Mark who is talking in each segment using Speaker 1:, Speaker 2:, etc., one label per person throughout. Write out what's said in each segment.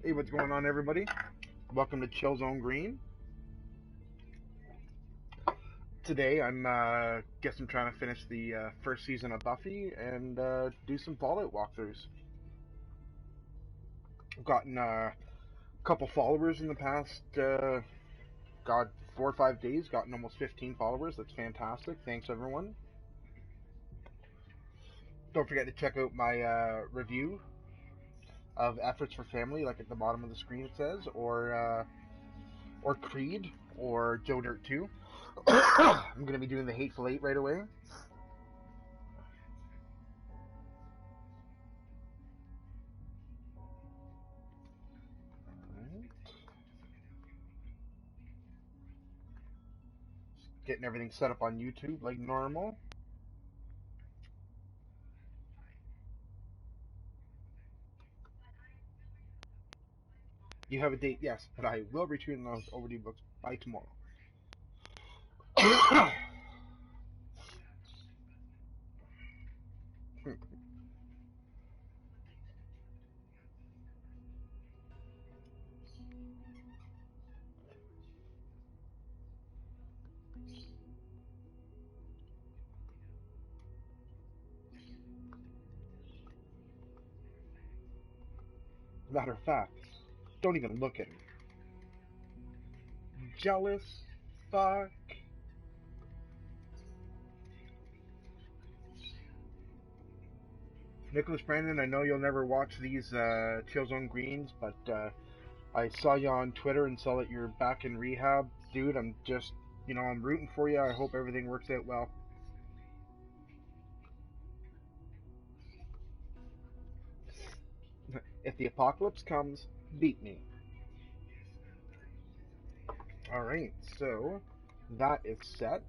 Speaker 1: Hey, what's going on, everybody? Welcome to Chill Zone Green. Today, I'm trying to finish the first season of Buffy and do some Fallout walkthroughs. I've gotten a couple followers in the past, 4 or 5 days. Gotten almost 15 followers. That's fantastic. Thanks, everyone. Don't forget to check out my review of Efforts for Family, like at the bottom of the screen it says, or Creed, or Joe Dirt 2. I'm going to be doing the Hateful Eight right away. Getting everything set up on YouTube like normal. You have a date, yes, but I will return those overdue books by tomorrow. Matter of fact, don't even look at me. Jealous fuck. Nicholas Brandon, I know you'll never watch these Chill Zone Greens, but I saw you on Twitter and saw that you're back in rehab. Dude, I'm just, I'm rooting for you. I hope everything works out well. If the apocalypse comes, beat me. Alright, so that is set.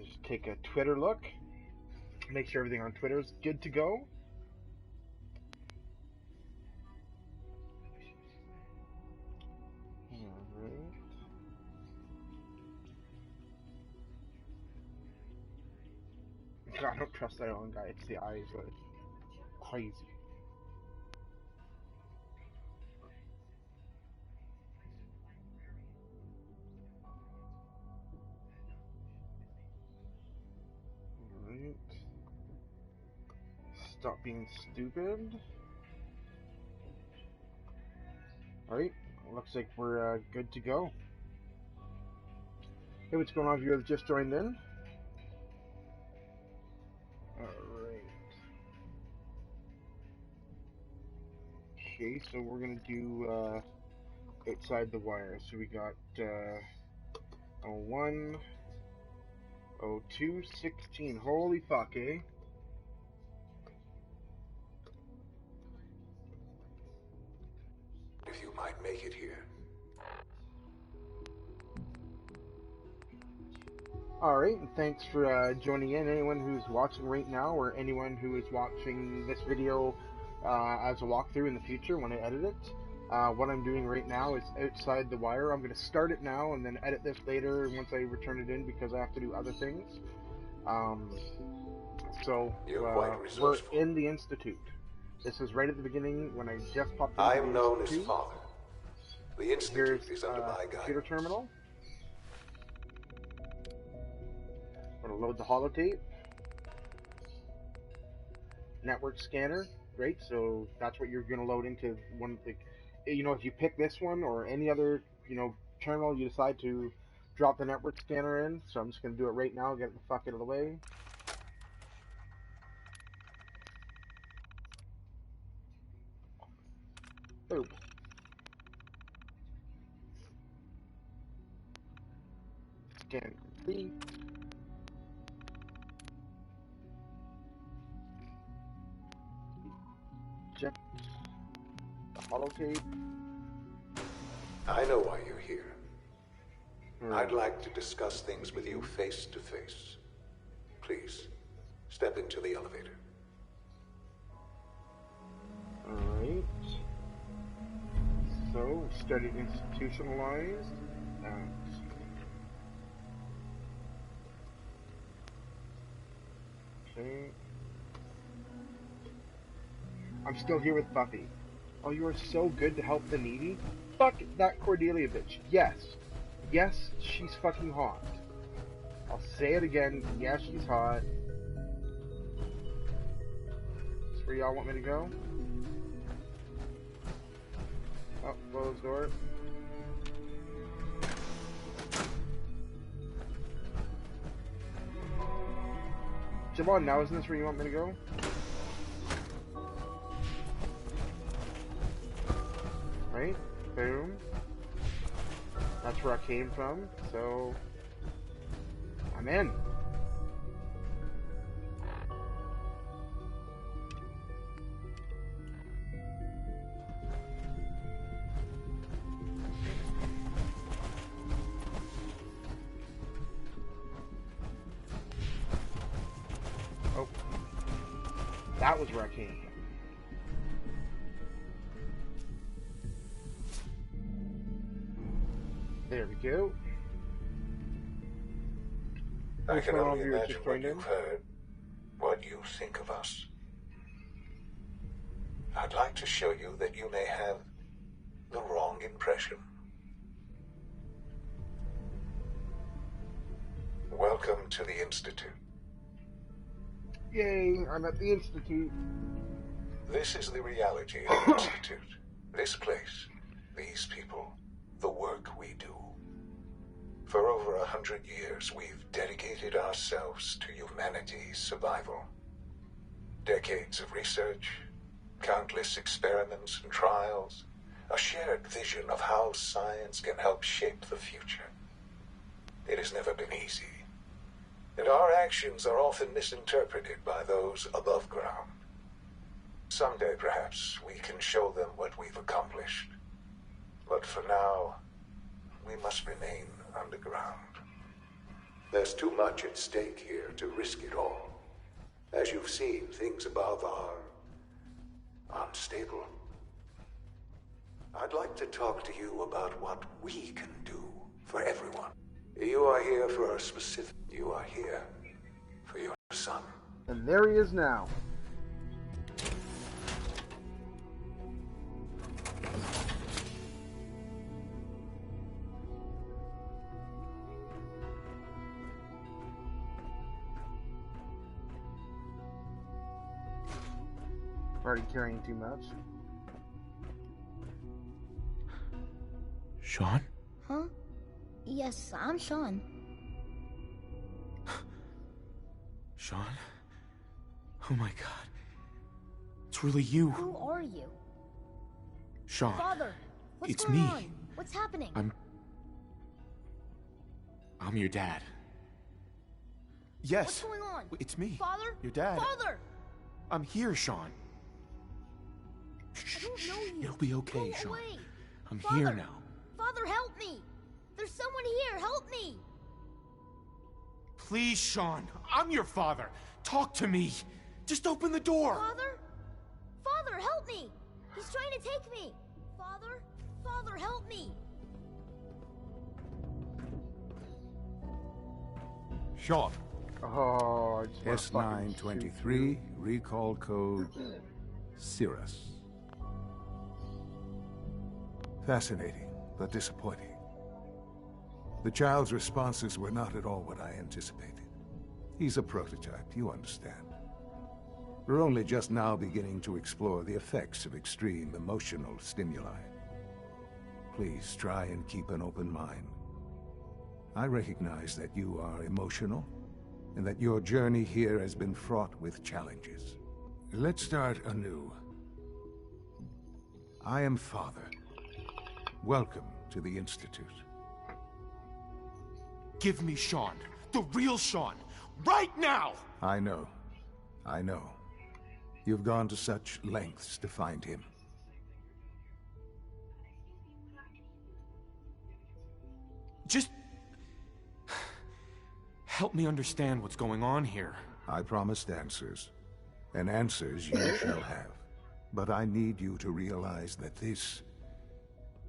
Speaker 1: Just take a Twitter look. Make sure everything on Twitter is good to go. Alright. God, I don't trust that one guy. It's the eyes, like crazy. Alright. Stop being stupid. Alright. Looks like we're good to go. Hey, what's going on if you have just joined in? Alright. Okay, so we're gonna do outside the wire. So we got 01, 02, 16. Holy fuck, eh?
Speaker 2: If you might make it here.
Speaker 1: Alright, and thanks for joining in. Anyone who's watching right now, or anyone who is watching this video as a walkthrough in the future when I edit it. What I'm doing right now is outside the wire. I'm going to start it now and then edit this later once I return it in because I have to do other things. We're in the Institute. This is right at the beginning when I just popped into
Speaker 2: I
Speaker 1: the
Speaker 2: am known
Speaker 1: Institute.
Speaker 2: as Father. The Institute is under my
Speaker 1: computer
Speaker 2: guidance.
Speaker 1: terminal. I'm going to load the holotape. Network scanner, right? So that's what you're going to load into one. Like, if you pick this one or any other, terminal, you decide to drop the network scanner in. So I'm just going to do it right now. Get the fuck out of the way. Boom. Scan complete. Check the holotape.
Speaker 2: I know why you're here. I'd like to discuss things with you face to face. Please, step into the elevator.
Speaker 1: Alright. So, studied institutionalized. Okay. I'm still here with Buffy. Oh, you are so good to help the needy? Fuck that Cordelia bitch. Yes. Yes, she's fucking hot. I'll say it again. Yeah, she's hot. That's where y'all want me to go? Oh, closed door. Javon, now isn't this where you want me to go? Right? Boom. That's where I came from, so I'm in. Oh. That was where I came from. There we go.
Speaker 2: I can only imagine what you've heard, what you think of us. I'd like to show you that you may have the wrong impression. Welcome to the Institute.
Speaker 1: Yay, I'm at the Institute.
Speaker 2: This is the reality of the Institute. This place, these people, the work we do. For over 100 years, we've dedicated ourselves to humanity's survival. Decades of research, countless experiments and trials, a shared vision of how science can help shape the future. It has never been easy, and our actions are often misinterpreted by those above ground. Someday, perhaps, we can show them what we've accomplished. But for now, we must remain underground. There's too much at stake here to risk it all. As you've seen, things above are unstable. I'd like to talk to you about what we can do for everyone. You are here for a specific... You are here for your son.
Speaker 1: And there he is now. Already carrying too much.
Speaker 3: Sean?
Speaker 4: Huh? Yes, I'm Sean.
Speaker 3: Sean? Oh my god. It's really you.
Speaker 4: Who are you?
Speaker 3: Sean.
Speaker 4: Father, what's
Speaker 3: It's
Speaker 4: going
Speaker 3: me.
Speaker 4: on? What's happening?
Speaker 3: I'm your dad. Yes.
Speaker 4: What's going on?
Speaker 3: It's me.
Speaker 4: Father?
Speaker 3: Your dad.
Speaker 4: Father!
Speaker 3: I'm here, Sean.
Speaker 4: I don't know you.
Speaker 3: It'll be okay,
Speaker 4: Go
Speaker 3: Sean.
Speaker 4: away.
Speaker 3: I'm
Speaker 4: Father.
Speaker 3: here now.
Speaker 4: Father, help me! There's someone here, help me!
Speaker 3: Please, Sean. I'm your father. Talk to me. Just open the door.
Speaker 4: Father? Father, help me! He's trying to take me! Father? Father, help me!
Speaker 5: Sean.
Speaker 1: Oh, I just wanna fucking shoot
Speaker 5: S923,
Speaker 1: you.
Speaker 5: recall code Cirrus. Fascinating, but disappointing. The child's responses were not at all what I anticipated. He's a prototype, you understand. We're only just now beginning to explore the effects of extreme emotional stimuli. Please try and keep an open mind. I recognize that you are emotional, and that your journey here has been fraught with challenges. Let's start anew. I am Father. Welcome to the Institute.
Speaker 3: Give me Sean. The real Sean. Right now!
Speaker 5: I know. I know. You've gone to such lengths to find him.
Speaker 3: Just... help me understand what's going on here.
Speaker 5: I promised answers, and answers you shall have. But I need you to realize that this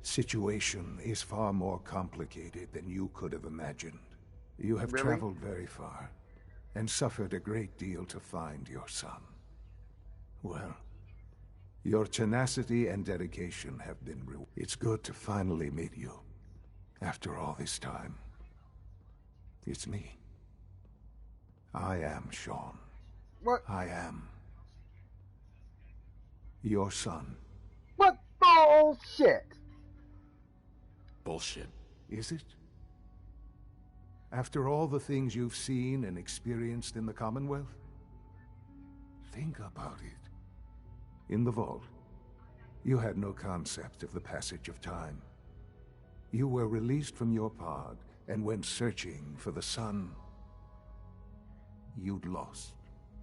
Speaker 5: situation is far more complicated than you could have imagined. You have traveled very far, and suffered a great deal to find your son. Well, Your tenacity and dedication have been rewarded. It's good to finally meet you. After all this time. It's me. I am Sean.
Speaker 1: What?
Speaker 5: I am your son.
Speaker 1: What bullshit?
Speaker 3: Bullshit.
Speaker 5: Is it? After all the things you've seen and experienced in the Commonwealth? Think about it. In the vault, you had no concept of the passage of time. You were released from your pod and went searching for the sun you'd lost.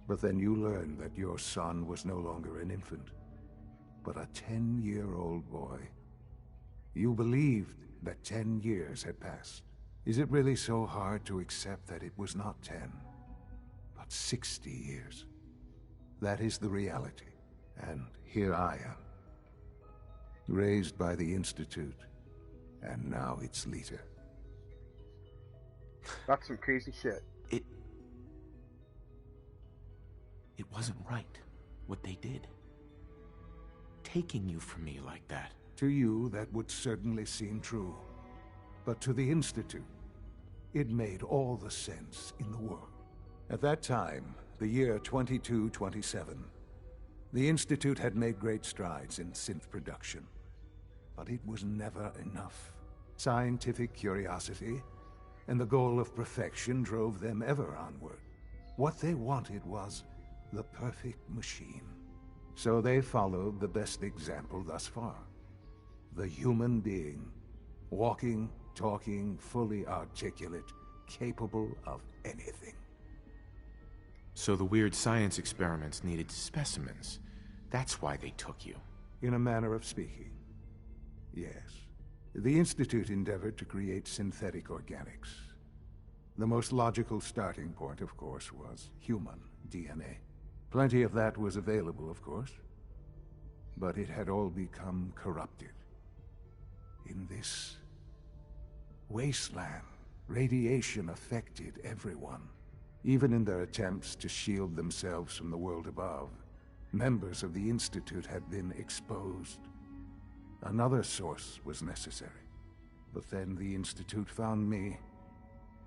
Speaker 5: But then you learned that your son was no longer an infant, but a 10-year-old boy. You believed that 10 years had passed. Is it really so hard to accept that it was not 10, but 60 years? That is the reality. And here I am, raised by the Institute, and now its leader.
Speaker 1: That's some crazy shit.
Speaker 3: It wasn't right, what they did. Taking you from me like that.
Speaker 5: To you, that would certainly seem true. But to the Institute, it made all the sense in the world. At that time, the year 2227, the Institute had made great strides in synth production. But it was never enough. Scientific curiosity and the goal of perfection drove them ever onward. What they wanted was the perfect machine. So they followed the best example thus far. The human being, walking, talking, fully articulate, capable of anything.
Speaker 3: So the weird science experiments needed specimens. That's why they took you.
Speaker 5: In a manner of speaking, yes. The Institute endeavored to create synthetic organics. The most logical starting point, of course, was human DNA. Plenty of that was available, of course, but it had all become corrupted. In this wasteland, radiation affected everyone. Even in their attempts to shield themselves from the world above, members of the Institute had been exposed. Another source was necessary. But then the Institute found me,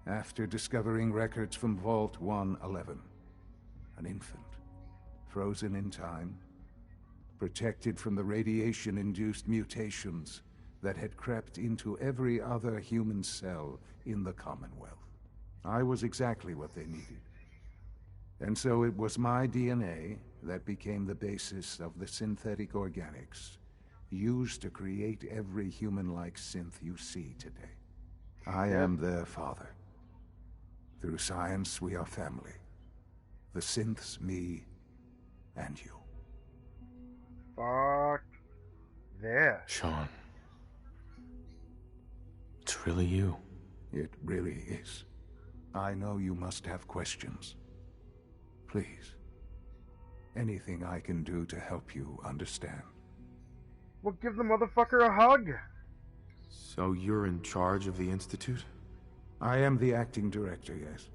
Speaker 5: after discovering records from Vault 111. An infant, frozen in time, protected from the radiation-induced mutations that had crept into every other human cell in the Commonwealth. I was exactly what they needed. And so it was my DNA that became the basis of the synthetic organics used to create every human-like synth you see today. I am their father. Through science, we are family. The synths, me, and you.
Speaker 1: Fuck this.
Speaker 3: Sean. It's really you.
Speaker 5: It really is. I know you must have questions. Please. Anything I can do to help you understand.
Speaker 1: Well, give the motherfucker a hug.
Speaker 3: So you're in charge of the Institute?
Speaker 5: I am the acting director, yes.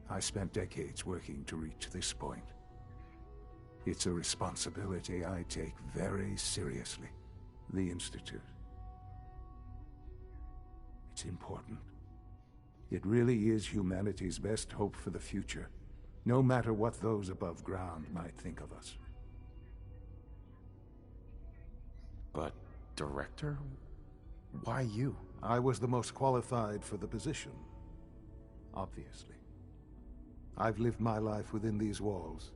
Speaker 5: I spent decades working to reach this point. It's a responsibility I take very seriously. The Institute. It's important. It really is humanity's best hope for the future, no matter what those above ground might think of us.
Speaker 3: But, director? Why you?
Speaker 5: I was the most qualified for the position, obviously. I've lived my life within these walls,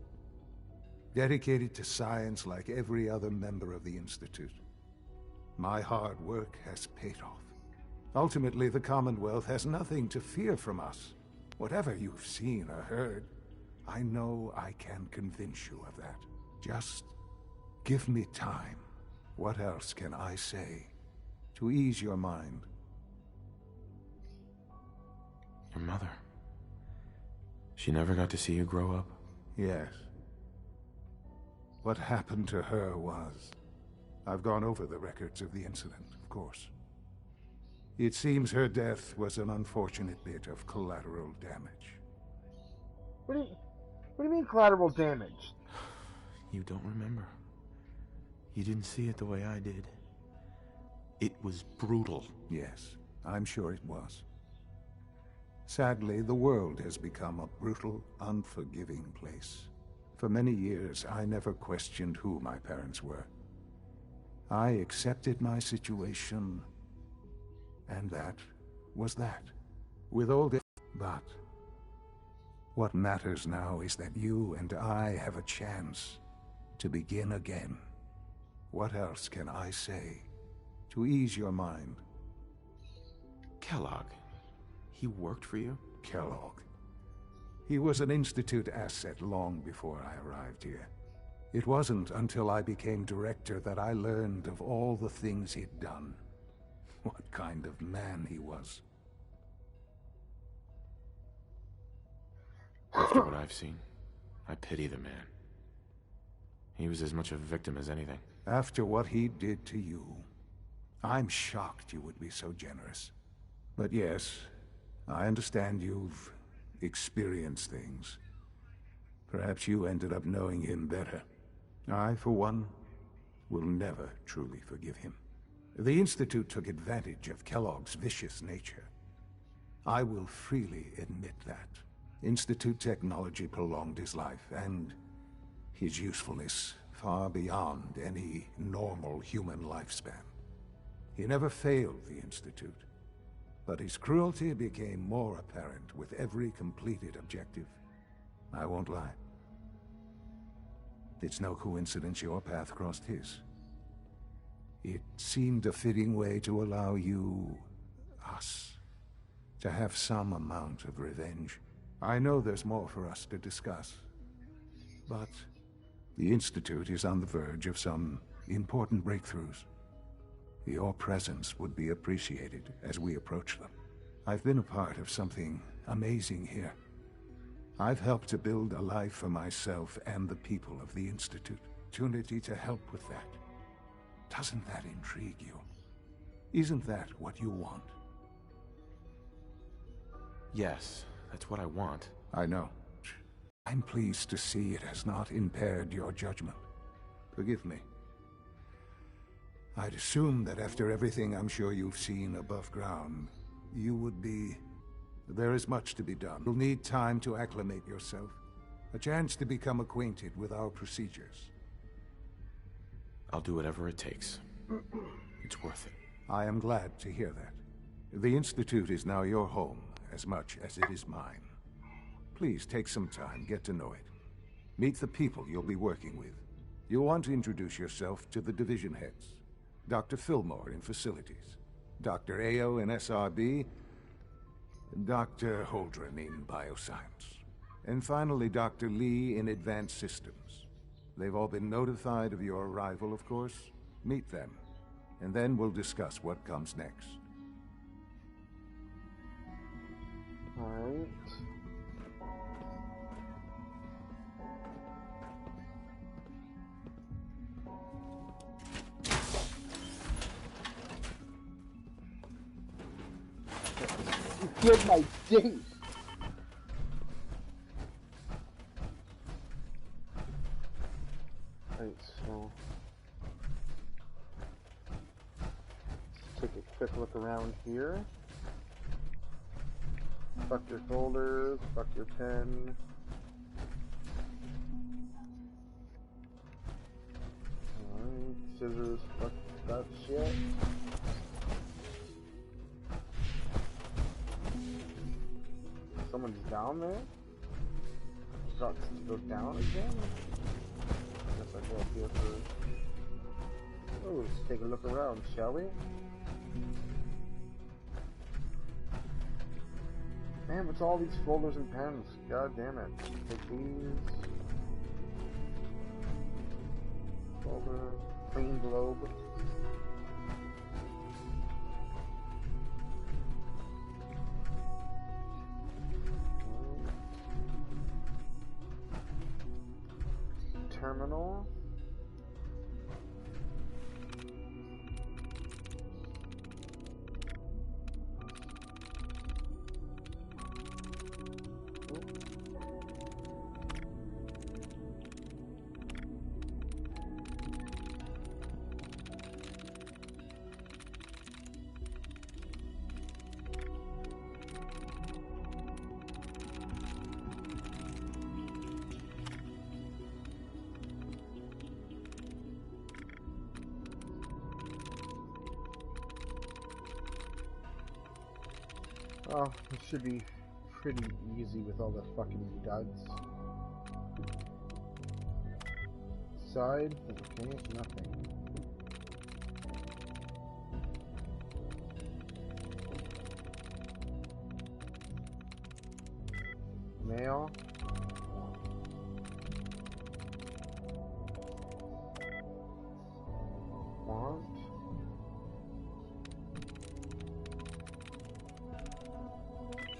Speaker 5: dedicated to science like every other member of the Institute. My hard work has paid off. Ultimately, the Commonwealth has nothing to fear from us. Whatever you've seen or heard, I know I can convince you of that. Just give me time. What else can I say to ease your mind?
Speaker 3: Your mother. She never got to see you grow up?
Speaker 5: Yes. What happened to her was... I've gone over the records of the incident, of course. It seems her death was an unfortunate bit of collateral damage.
Speaker 1: What do you mean collateral damage?
Speaker 3: You don't remember? You didn't see it the way I did. It was brutal.
Speaker 5: Yes, I'm sure it was. Sadly, the world has become a brutal, unforgiving place. For many years, I never questioned who my parents were. I accepted my situation, and that was that. With all this, but what matters now is that you and I have a chance to begin again. What else can I say to ease your mind?
Speaker 3: Kellogg, he worked for you?
Speaker 5: Kellogg. He was an Institute asset long before I arrived here. It wasn't until I became director that I learned of all the things he'd done. What kind of man he was.
Speaker 3: After what I've seen, I pity the man. He was as much a victim as anything.
Speaker 5: After what he did to you, I'm shocked you would be so generous. But yes, I understand you've experienced things. Perhaps you ended up knowing him better. I, for one, will never truly forgive him. The Institute took advantage of Kellogg's vicious nature. I will freely admit that. Institute technology prolonged his life, and his usefulness far beyond any normal human lifespan. He never failed the Institute, but his cruelty became more apparent with every completed objective. I won't lie. It's no coincidence your path crossed his. It seemed a fitting way to allow you, us, to have some amount of revenge. I know there's more for us to discuss, but the Institute is on the verge of some important breakthroughs. Your presence would be appreciated as we approach them. I've been a part of something amazing here. I've helped to build a life for myself and the people of the Institute. Opportunity to help with that. Doesn't that intrigue you? Isn't that what you want?
Speaker 3: Yes, that's what I want.
Speaker 5: I know. I'm pleased to see it has not impaired your judgment. Forgive me. I'd assume that after everything I'm sure you've seen above ground, you would be... There is much to be done. You'll need time to acclimate yourself. A chance to become acquainted with our procedures.
Speaker 3: I'll do whatever it takes. It's worth it.
Speaker 5: I am glad to hear that. The Institute is now your home, as much as it is mine. Please take some time, get to know it. Meet the people you'll be working with. You'll want to introduce yourself to the division heads. Dr. Fillmore in Facilities, Dr. Ayo in SRB, Dr. Holdren in Bioscience, and finally Dr. Lee in Advanced Systems. They've all been notified of your arrival, of course. Meet them, and then we'll discuss what comes next.
Speaker 1: Alright. Get my dick! Right, so let's take a quick look around here. Fuck your folders, fuck your pen. Alright, scissors, fuck that shit. Someone's down there? Got to go down again? I guess I go up here first. Oh, let's take a look around, shall we? Man, what's all these folders and pens? God damn it. Take these. Folder. Clean globe. Terminal. Oh, it should be pretty easy with all the fucking duds. Side, okay, nothing. Mail. Want.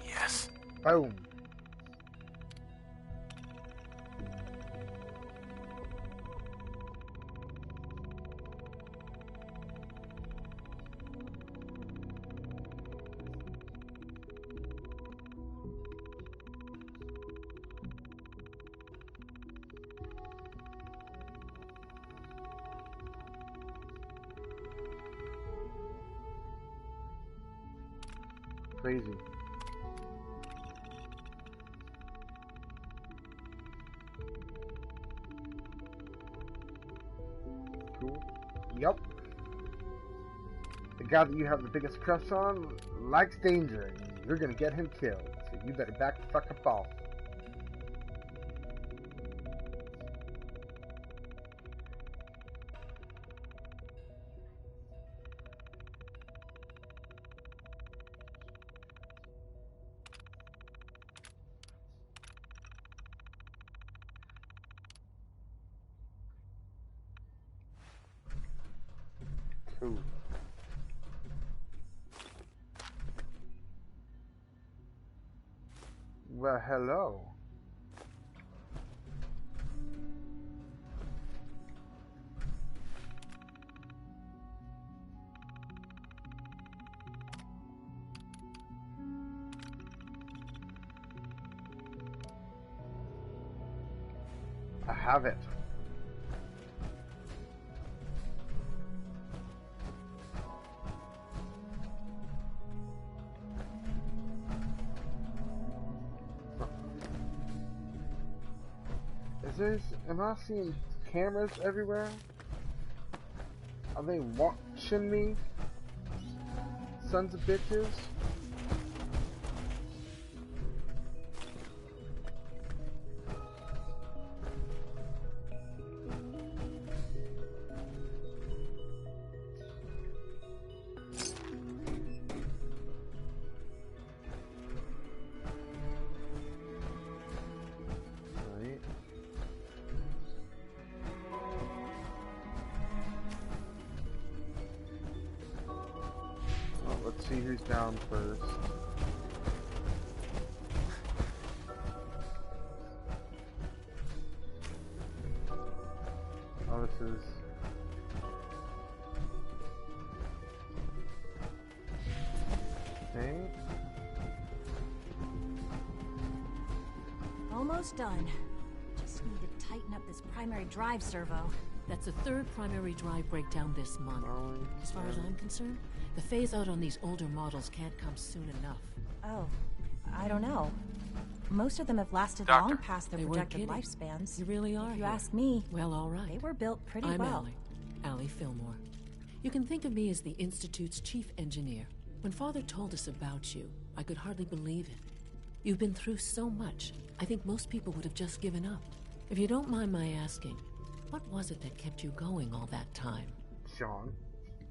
Speaker 3: Yes.
Speaker 1: Boom. Crazy. Cool. Yup. The guy that you have the biggest crush on likes danger, and you're gonna get him killed, so you better back the fuck up off. Cool. Well, hello. I have it. Am I seeing cameras everywhere? Are they watching me? Sons of bitches? Let's see who's down first. Oh, this is... Okay.
Speaker 6: Almost done. Just need to tighten up this primary drive servo.
Speaker 7: That's the third primary drive breakdown this month. As far as I'm concerned, the phase out on these older models can't come soon enough.
Speaker 6: Oh, I don't know. Most of them have lasted
Speaker 3: Doctor,
Speaker 6: long past their
Speaker 7: they weren't
Speaker 6: projected
Speaker 7: kidding.
Speaker 6: lifespans.
Speaker 7: You really are
Speaker 6: If you
Speaker 7: here.
Speaker 6: ask me,
Speaker 7: Well, all right.
Speaker 6: they were built pretty
Speaker 7: I'm
Speaker 6: well.
Speaker 7: Allie Fillmore. You can think of me as the Institute's chief engineer. When Father told us about you, I could hardly believe it. You've been through so much, I think most people would have just given up. If you don't mind my asking, what was it that kept you going all that time?
Speaker 1: Sean.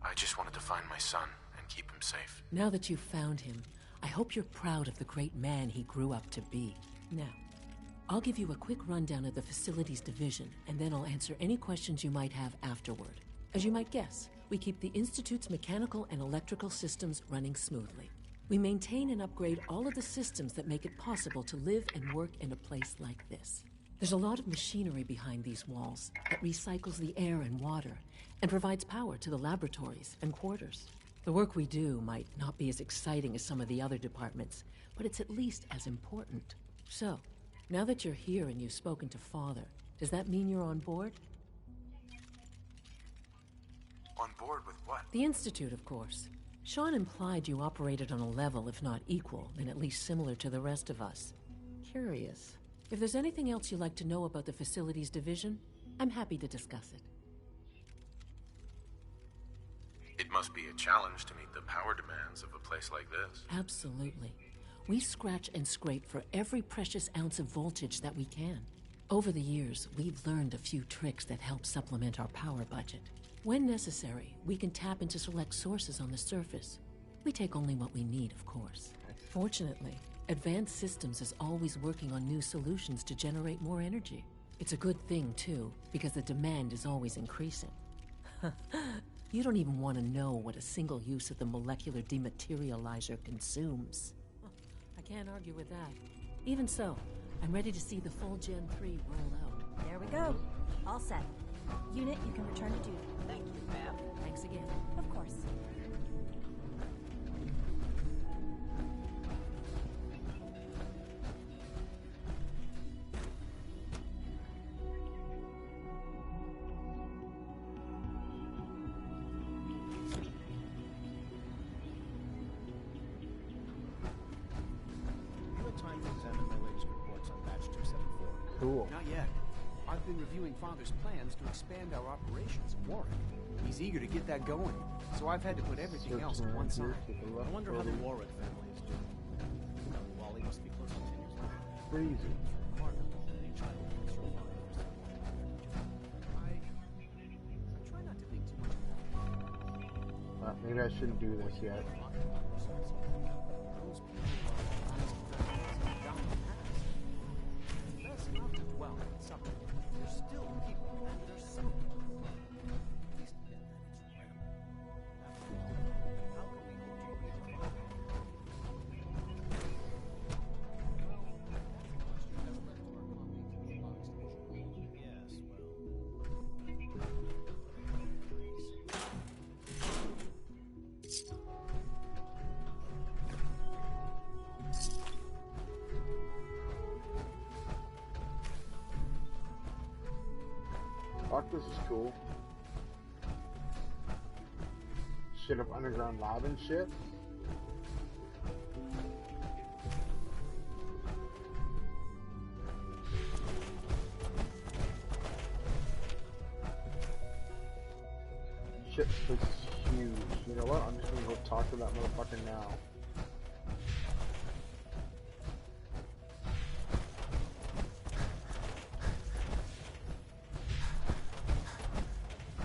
Speaker 3: I just wanted to find my son and keep him safe.
Speaker 7: Now that you've found him, I hope you're proud of the great man he grew up to be. Now, I'll give you a quick rundown of the facilities division, and then I'll answer any questions you might have afterward. As you might guess, we keep the Institute's mechanical and electrical systems running smoothly. We maintain and upgrade all of the systems that make it possible to live and work in a place like this. There's a lot of machinery behind these walls that recycles the air and water and provides power to the laboratories and quarters. The work we do might not be as exciting as some of the other departments, but it's at least as important. So, now that you're here and you've spoken to Father, does that mean you're on board?
Speaker 3: On board with what?
Speaker 7: The Institute, of course. Sean implied you operated on a level, if not equal, then at least similar to the rest of us. Curious. If there's anything else you'd like to know about the facilities division, I'm happy to discuss it.
Speaker 3: It must be a challenge to meet the power demands of a place like this.
Speaker 7: Absolutely. We scratch and scrape for every precious ounce of voltage that we can. Over the years, we've learned a few tricks that help supplement our power budget. When necessary, we can tap into select sources on the surface. We take only what we need, of course. Fortunately, Advanced Systems is always working on new solutions to generate more energy. It's a good thing, too, because the demand is always increasing. You don't even want to know what a single use of the molecular dematerializer consumes. I can't argue with that. Even so, I'm ready to see the full Gen 3 roll out.
Speaker 6: There we go. All set. Unit, you can return to duty.
Speaker 8: Thank you, ma'am.
Speaker 7: Thanks again.
Speaker 6: Of course.
Speaker 1: Cool.
Speaker 9: Not yet. I've been reviewing Father's plans to expand our operations in Warwick. He's eager to get that going, so I've had to put everything else to one side.
Speaker 8: I wonder how the Warwick family is doing. Wally must be close to 10 years old.
Speaker 1: Crazy.
Speaker 8: Remarkable that any child can survive for so long. I try not to think too much about it.
Speaker 1: Maybe I shouldn't do this yet.
Speaker 8: Those people are lives of down the past. Best not to dwell on something. There's still people and there's some. At least get that it's incredible. After all, how can we hope to read the Bible? Well, that's a question that's led to our colleagues in the box division. Yes,
Speaker 1: Fuck, this is cool. Shit up underground lab and shit. Shit, this is huge. You know what? I'm just gonna go talk to that motherfucker now.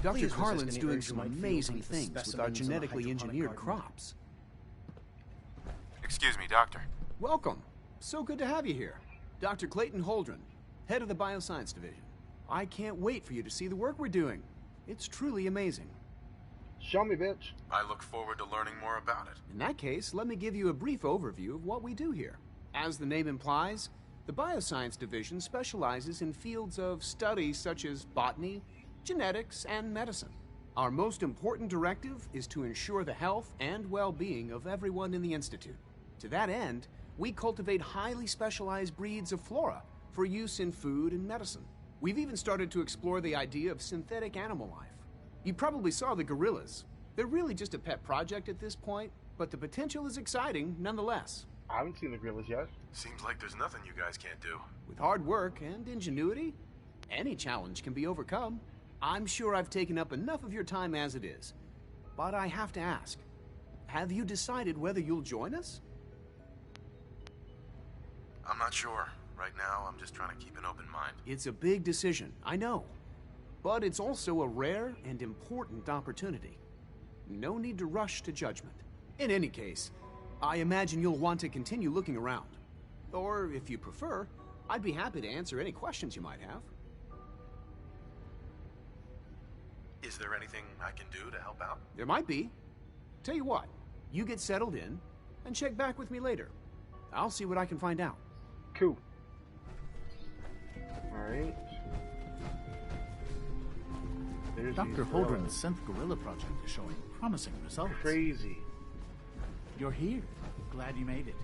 Speaker 9: Dr. Carlin's doing some amazing things with our genetically engineered crops.
Speaker 10: Excuse me, Doctor.
Speaker 9: Welcome. So good to have you here. Dr. Clayton Holdren, head of the Bioscience Division. I can't wait for you to see the work we're doing. It's truly amazing.
Speaker 1: Show me, bitch.
Speaker 10: I look forward to learning more about it.
Speaker 9: In that case, let me give you a brief overview of what we do here. As the name implies, the Bioscience Division specializes in fields of study such as botany, genetics, and medicine. Our most important directive is to ensure the health and well-being of everyone in the Institute. To that end, we cultivate highly specialized breeds of flora for use in food and medicine. We've even started to explore the idea of synthetic animal life. You probably saw the gorillas. They're really just a pet project at this point, but the potential is exciting nonetheless.
Speaker 1: I haven't seen the gorillas yet.
Speaker 10: Seems like there's nothing you guys can't do.
Speaker 9: With hard work and ingenuity, any challenge can be overcome. I'm sure I've taken up enough of your time as it is, but I have to ask, have you decided whether you'll join us?
Speaker 10: I'm not sure. Right now, I'm just trying to keep an open mind.
Speaker 9: It's a big decision, I know, but it's also a rare and important opportunity. No need to rush to judgment. In any case, I imagine you'll want to continue looking around. Or, if you prefer, I'd be happy to answer any questions you might have.
Speaker 10: Is there anything I can do to help out?
Speaker 9: There might be. Tell you what, you get settled in and check back with me later. I'll see what I can find out.
Speaker 1: Cool. Alright.
Speaker 11: Dr. Holdren's synth gorilla project is showing promising results.
Speaker 1: Crazy.
Speaker 11: You're here. Glad you made it.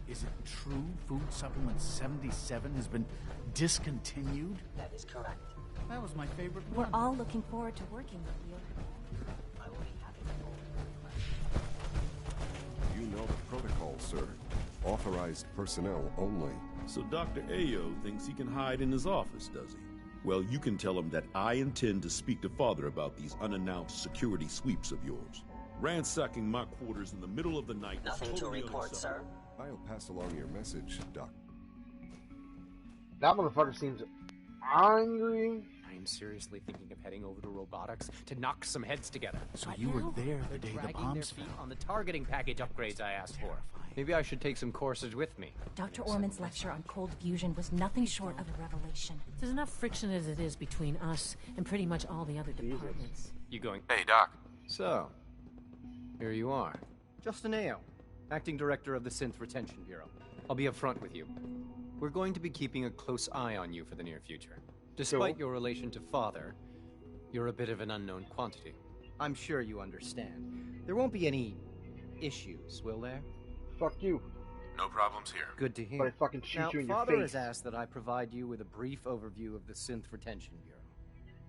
Speaker 11: Is it true Food Supplement 77 has been discontinued?
Speaker 8: That is correct.
Speaker 11: That was my favorite
Speaker 6: We're
Speaker 11: one.
Speaker 6: all looking forward to working with you.
Speaker 12: You know the protocol, sir. Authorized personnel only.
Speaker 13: So Dr. Ayo thinks he can hide in his office, does he? Well, you can tell him that I intend to speak to Father about these unannounced security sweeps of yours. Ransacking my quarters in the middle of the night.
Speaker 14: Nothing to report, sir.
Speaker 12: I'll pass along your message, Doc.
Speaker 1: That motherfucker seems angry.
Speaker 8: I am seriously thinking of heading over to robotics to knock some heads together.
Speaker 11: So you were there the day the
Speaker 8: Dragging their
Speaker 11: bombs
Speaker 8: feet
Speaker 11: fell.
Speaker 8: on the targeting package upgrades I asked for. Maybe I should take some courses with me.
Speaker 6: Dr. Orman's lecture on cold fusion was nothing short of a revelation.
Speaker 7: There's enough friction as it is between us and pretty much all the other departments.
Speaker 8: You going?
Speaker 10: Hey, Doc.
Speaker 8: So, here you are. Justin Ayo, Acting Director of the Synth Retention Bureau. I'll be upfront with you. We're going to be keeping a close eye on you for the near future. Despite your relation to Father, you're a bit of an unknown quantity. I'm sure you understand. There won't be any issues, will there?
Speaker 1: Fuck you.
Speaker 10: No problems here.
Speaker 8: Good to hear.
Speaker 1: But I fucking shoot
Speaker 8: Now,
Speaker 1: you in your
Speaker 8: Father
Speaker 1: face.
Speaker 8: has asked that I provide you with a brief overview of the Synth Retention Bureau.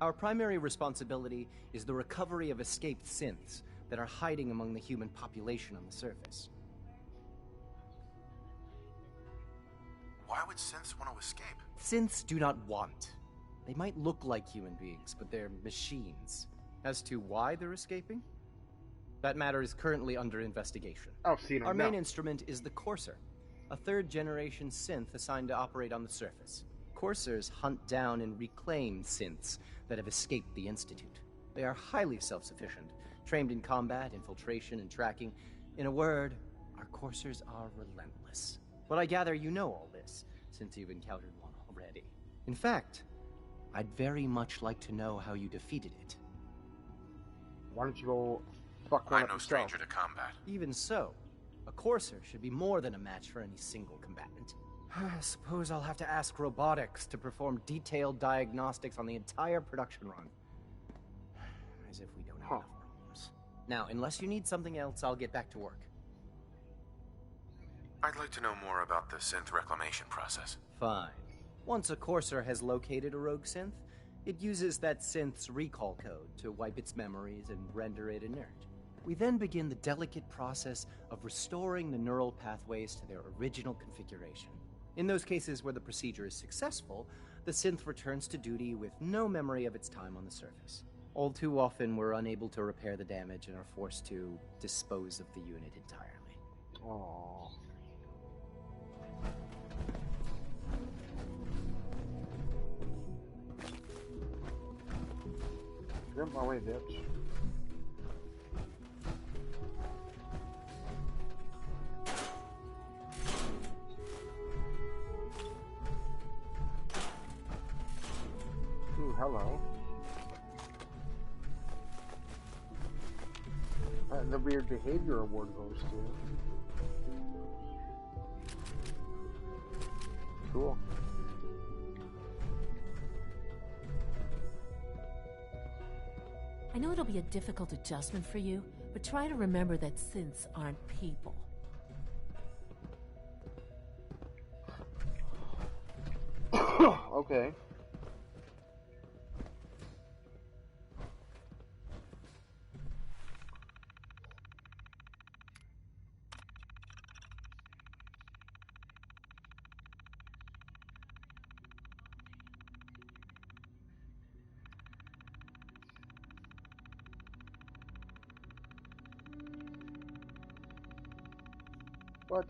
Speaker 8: Our primary responsibility is the recovery of escaped synths that are hiding among the human population on the surface.
Speaker 10: Why would synths want to escape?
Speaker 8: Synths do not want. They might look like human beings, but they're machines. As to why they're escaping? That matter is currently under investigation.
Speaker 1: I've seen him
Speaker 8: Our
Speaker 1: now.
Speaker 8: main instrument is the Courser, a third-generation synth assigned to operate on the surface. Coursers hunt down and reclaim synths that have escaped the Institute. They are highly self-sufficient, trained in combat, infiltration, and tracking. In a word, our Coursers are relentless. But I gather you know all this, since you've encountered one already. In fact, I'd very much like to know how you defeated it.
Speaker 1: Why don't you go fuck one
Speaker 10: I'm
Speaker 1: up
Speaker 10: no
Speaker 1: yourself?
Speaker 10: stranger to combat.
Speaker 8: Even so, a Courser should be more than a match for any single combatant. I suppose I'll have to ask robotics to perform detailed diagnostics on the entire production run. As if we don't have enough problems. Now, unless you need something else, I'll get back to work.
Speaker 10: I'd like to know more about the synth reclamation process.
Speaker 8: Fine. Once a Courser has located a rogue synth, it uses that synth's recall code to wipe its memories and render it inert. We then begin the delicate process of restoring the neural pathways to their original configuration. In those cases where the procedure is successful, the synth returns to duty with no memory of its time on the surface. All too often, we're unable to repair the damage and are forced to dispose of the unit entirely.
Speaker 1: Aww. Get my way, bitch. Ooh, hello. The weird behavior award goes to. Cool.
Speaker 7: I know it'll be a difficult adjustment for you, but try to remember that synths aren't people.
Speaker 1: Okay. What?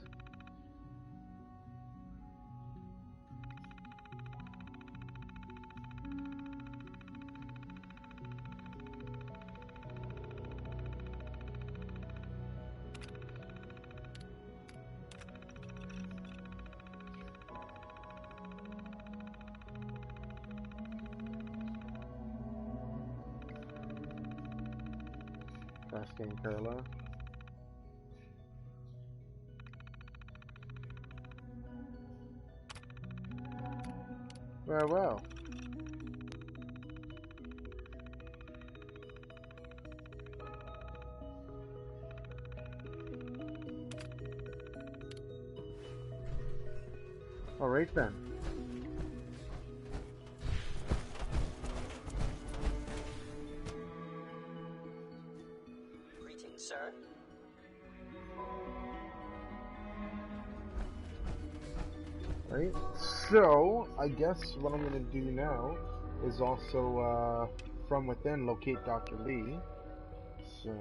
Speaker 1: Asking Carla. Well, well. All right then.
Speaker 14: Sir?
Speaker 1: Right, so I guess what I'm gonna do now is also from within locate Dr. Lee. So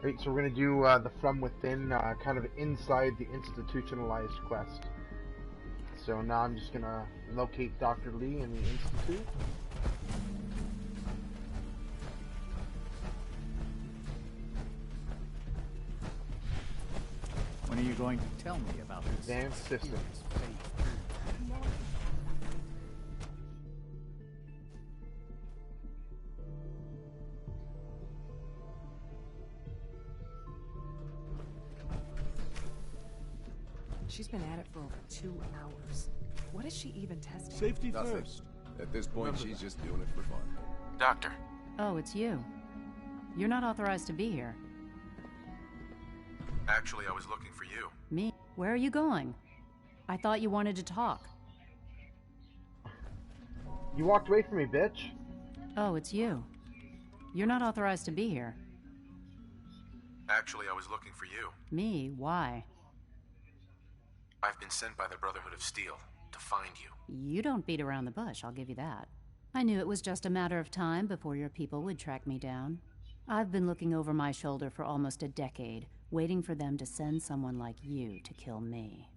Speaker 1: right, so we're gonna do the from within, kind of inside the institutionalized quest. So now I'm just gonna locate Dr. Lee in the Institute.
Speaker 11: When are you going to tell me about this
Speaker 1: Advanced systems?
Speaker 15: She's been at it for over 2 hours. What is she even testing?
Speaker 12: Safety first. At this point, she's just doing it for fun.
Speaker 10: Doctor.
Speaker 6: Oh, it's you. You're not authorized to be here.
Speaker 10: Actually, I was looking for you.
Speaker 6: Me? Where are you going? I thought you wanted to talk.
Speaker 1: You walked away from me, bitch.
Speaker 6: Oh, it's you. You're not authorized to be here.
Speaker 10: Actually, I was looking for you.
Speaker 6: Me? Why?
Speaker 10: I've been sent by the Brotherhood of Steel to find you.
Speaker 6: You don't beat around the bush, I'll give you that. I knew it was just a matter of time before your people would track me down. I've been looking over my shoulder for almost a decade, waiting for them to send someone like you to kill me.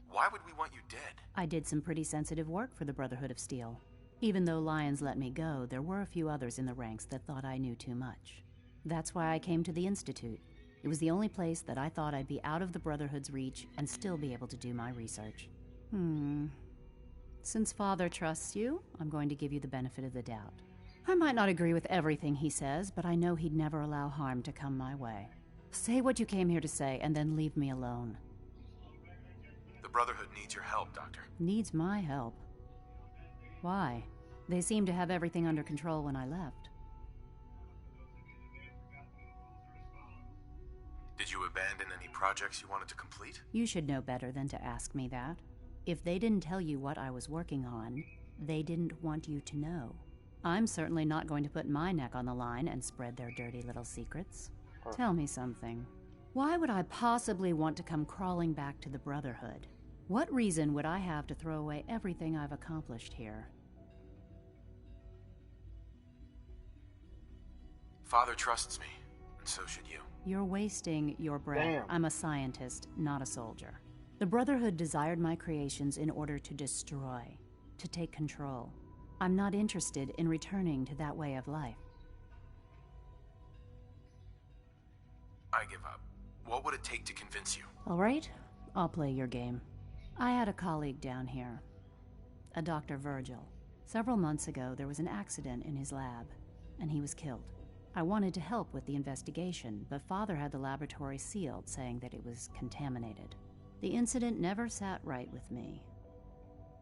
Speaker 10: Why would we want you dead?
Speaker 6: I did some pretty sensitive work for the Brotherhood of Steel. Even though Lyons let me go, there were a few others in the ranks that thought I knew too much. That's why I came to the Institute. It was the only place that I thought I'd be out of the Brotherhood's reach and still be able to do my research. Since Father trusts you, I'm going to give you the benefit of the doubt. I might not agree with everything he says, but I know he'd never allow harm to come my way. Say what you came here to say, and then leave me alone.
Speaker 10: The Brotherhood needs your help, Doctor.
Speaker 6: Needs my help? Why? They seemed to have everything under control when I left.
Speaker 10: Did you abandon any projects you wanted to complete?
Speaker 6: You should know better than to ask me that. If they didn't tell you what I was working on, they didn't want you to know. I'm certainly not going to put my neck on the line and spread their dirty little secrets. Tell me something. Why would I possibly want to come crawling back to the Brotherhood? What reason would I have to throw away everything I've accomplished here?
Speaker 10: Father trusts me, and so should you.
Speaker 6: You're wasting your breath.
Speaker 1: Damn.
Speaker 6: I'm a scientist, not a soldier. The Brotherhood desired my creations in order to destroy, to take control. I'm not interested in returning to that way of life.
Speaker 10: I give up. What would it take to convince you?
Speaker 6: All right, I'll play your game. I had a colleague down here, a Dr. Virgil. Several months ago, there was an accident in his lab, and he was killed. I wanted to help with the investigation, but Father had the laboratory sealed, saying that it was contaminated. The incident never sat right with me.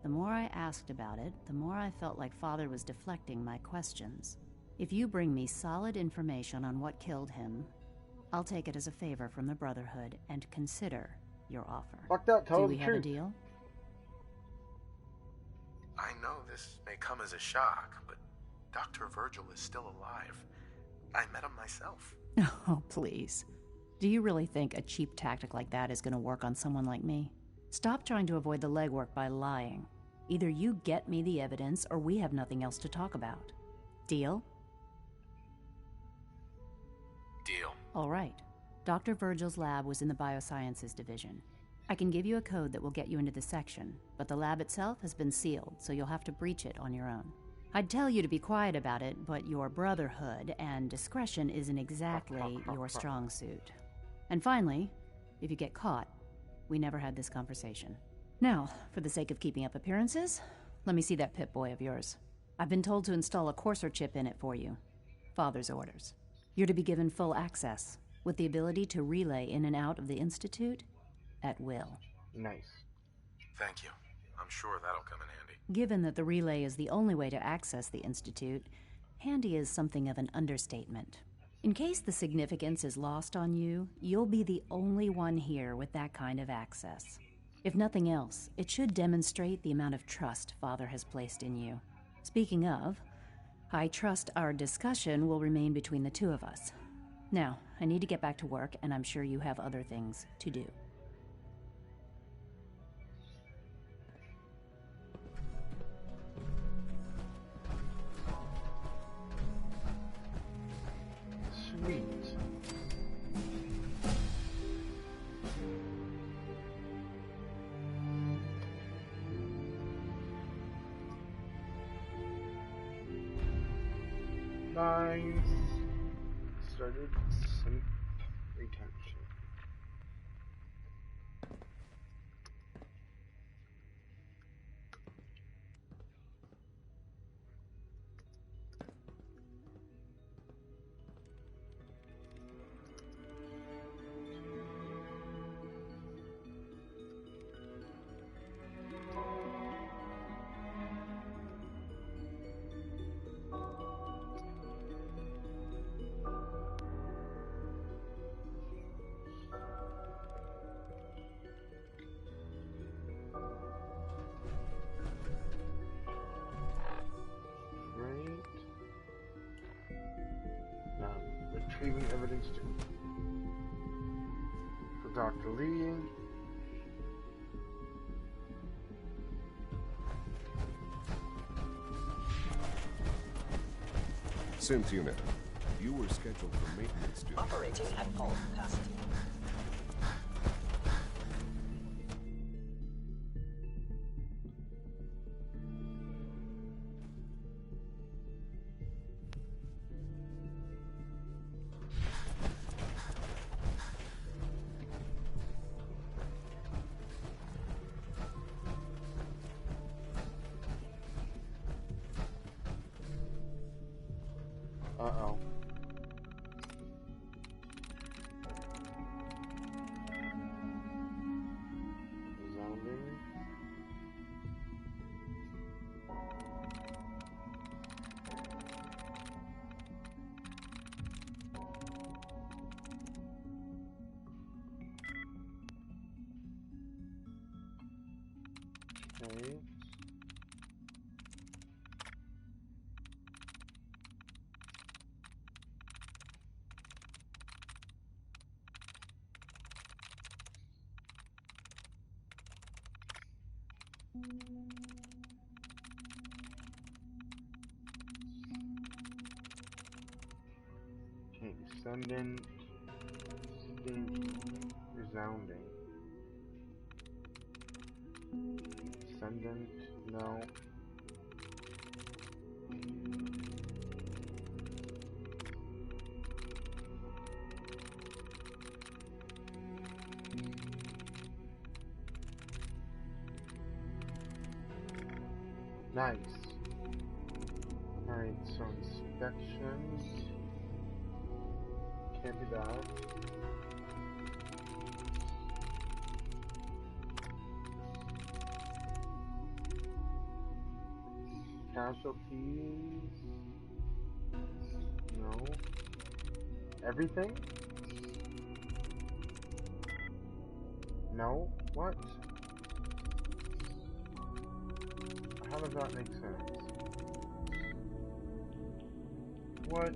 Speaker 6: The more I asked about it, the more I felt like Father was deflecting my questions. If you bring me solid information on what killed him, I'll take it as a favor from the Brotherhood and consider your offer.
Speaker 1: Fuck that, tell
Speaker 6: Do
Speaker 1: the
Speaker 6: we have a
Speaker 1: truth.
Speaker 6: deal?
Speaker 10: I know this may come as a shock, but Dr. Virgil is still alive. I met him myself.
Speaker 6: Oh, please. Do you really think a cheap tactic like that is going to work on someone like me? Stop trying to avoid the legwork by lying. Either you get me the evidence, or we have nothing else to talk about. Deal?
Speaker 10: Deal.
Speaker 6: All right. Dr. Virgil's lab was in the Biosciences Division. I can give you a code that will get you into the section, but the lab itself has been sealed, so you'll have to breach it on your own. I'd tell you to be quiet about it, but your Brotherhood and discretion isn't exactly your strong suit. And finally, if you get caught, we never had this conversation. Now, for the sake of keeping up appearances, let me see that Pip-Boy of yours. I've been told to install a courser chip in it for you. Father's orders. You're to be given full access, with the ability to relay in and out of the Institute at will.
Speaker 1: Nice.
Speaker 10: Thank you. I'm sure that'll come in handy.
Speaker 6: Given that the relay is the only way to access the Institute, Handy is something of an understatement. In case the significance is lost on you, you'll be the only one here with that kind of access. If nothing else, it should demonstrate the amount of trust Father has placed in you. Speaking of, I trust our discussion will remain between the two of us. Now, I need to get back to work, and I'm sure you have other things to do.
Speaker 1: Sweet. Nice. Started some retention. Retrieving evidence for Dr. Lee.
Speaker 12: Synth unit, you were scheduled for maintenance duty.
Speaker 14: Operating at full capacity.
Speaker 1: Uh-oh. Zombie. Okay. Okay, descendant, stinky, resounding. Descendant, no. Nice. Alright, so inspections. Can't do that. Casualties. No. Everything? No? What? How does that make sense? What?